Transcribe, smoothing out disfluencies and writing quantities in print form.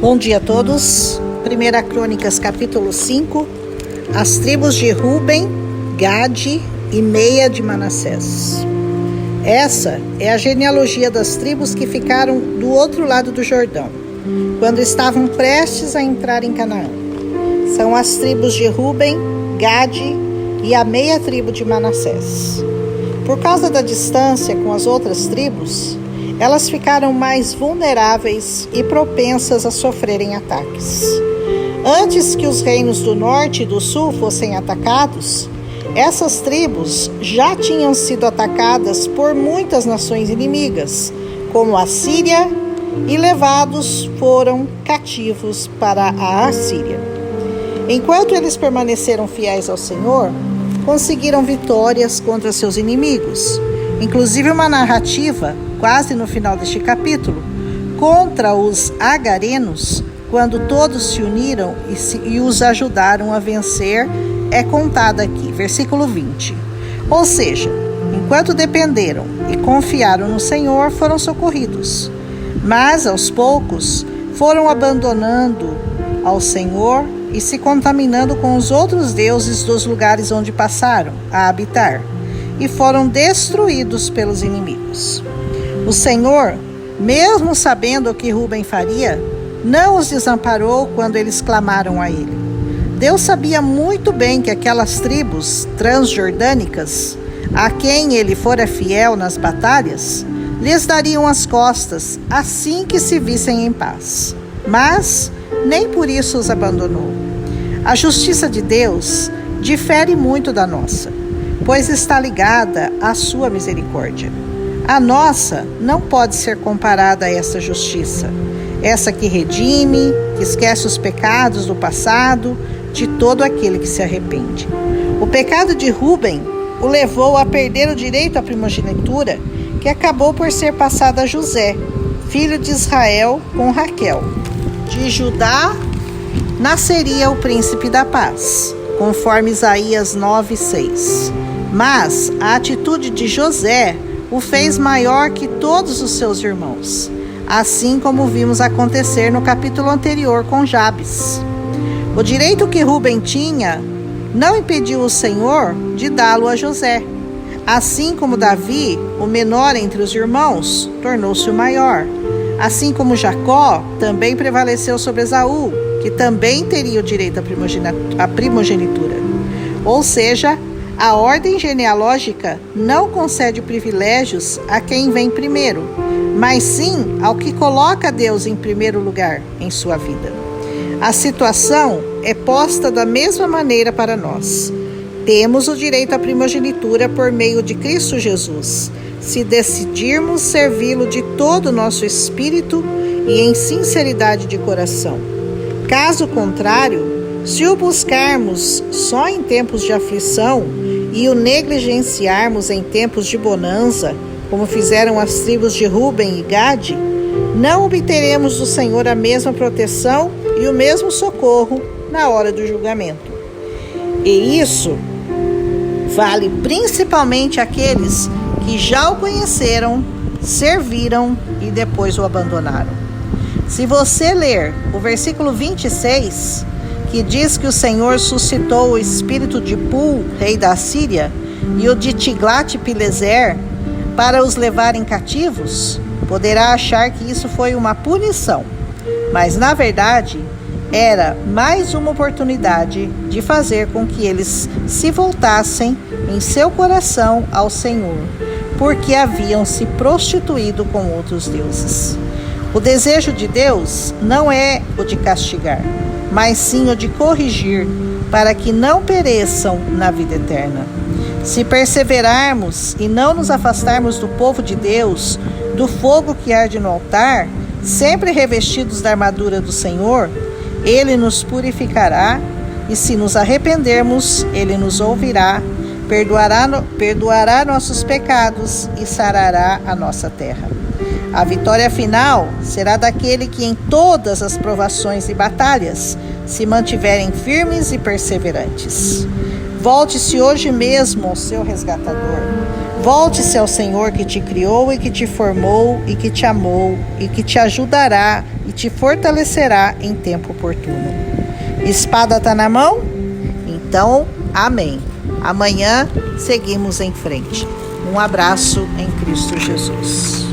Bom dia a todos. 1 Crônicas capítulo 5. As tribos de Ruben, Gade e meia de Manassés. Essa é a genealogia das tribos que ficaram do outro lado do Jordão, quando estavam prestes a entrar em Canaã. São as tribos de Ruben, Gade e a meia tribo de Manassés. Por causa da distância com as outras tribos, elas ficaram mais vulneráveis e propensas a sofrerem ataques. Antes que os reinos do norte e do sul fossem atacados, essas tribos já tinham sido atacadas por muitas nações inimigas, como a Síria, e levados foram cativos para a Assíria. Enquanto eles permaneceram fiéis ao Senhor, conseguiram vitórias contra seus inimigos, inclusive uma narrativa, quase no final deste capítulo, contra os agarenos, quando todos se uniram e os ajudaram a vencer, é contada aqui, versículo 20. Ou seja, enquanto dependeram e confiaram no Senhor, foram socorridos. Mas, aos poucos, foram abandonando ao Senhor e se contaminando com os outros deuses dos lugares onde passaram a habitar, e foram destruídos pelos inimigos. O Senhor, mesmo sabendo o que Ruben faria, não os desamparou quando eles clamaram a ele. Deus sabia muito bem que aquelas tribos transjordânicas, a quem ele fora fiel nas batalhas, lhes dariam as costas assim que se vissem em paz. Mas nem por isso os abandonou. A justiça de Deus difere muito da nossa, pois está ligada à sua misericórdia. A nossa não pode ser comparada a essa justiça, essa que redime, que esquece os pecados do passado de todo aquele que se arrepende. O pecado de Ruben o levou a perder o direito à primogenitura, que acabou por ser passada a José, filho de Israel, com Raquel. De Judá nasceria o príncipe da paz, conforme Isaías 9:6. Mas a atitude de José o fez maior que todos os seus irmãos, assim como vimos acontecer no capítulo anterior com Jabes. O direito que Ruben tinha não impediu o Senhor de dá-lo a José. Assim como Davi, o menor entre os irmãos, tornou-se o maior. Assim como Jacó também prevaleceu sobre Esaú, que também teria o direito à primogenitura. Ou seja, a ordem genealógica não concede privilégios a quem vem primeiro, mas sim ao que coloca Deus em primeiro lugar em sua vida. A situação é posta da mesma maneira para nós. Temos o direito à primogenitura por meio de Cristo Jesus, se decidirmos servi-lo de todo o nosso espírito e em sinceridade de coração. Caso contrário, se o buscarmos só em tempos de aflição e o negligenciarmos em tempos de bonança, como fizeram as tribos de Ruben e Gade, não obteremos do Senhor a mesma proteção e o mesmo socorro na hora do julgamento. E isso vale principalmente àqueles que já o conheceram, serviram e depois o abandonaram. Se você ler o versículo 26, que diz que o Senhor suscitou o espírito de Pul, rei da Síria, e o de Tiglat-Pileser, para os levarem cativos, poderá achar que isso foi uma punição, mas na verdade era mais uma oportunidade de fazer com que eles se voltassem em seu coração ao Senhor, porque haviam se prostituído com outros deuses. O desejo de Deus não é o de castigar, mas sim o de corrigir, para que não pereçam na vida eterna. Se perseverarmos e não nos afastarmos do povo de Deus, do fogo que arde no altar, sempre revestidos da armadura do Senhor, Ele nos purificará, e se nos arrependermos, Ele nos ouvirá, perdoará nossos pecados e sarará a nossa terra. A vitória final será daquele que em todas as provações e batalhas se mantiverem firmes e perseverantes. Volte-se hoje mesmo ao seu resgatador. Volte-se ao Senhor que te criou e que te formou e que te amou e que te ajudará e te fortalecerá em tempo oportuno. Espada está na mão? Então, amém. Amanhã seguimos em frente. Um abraço em Cristo Jesus.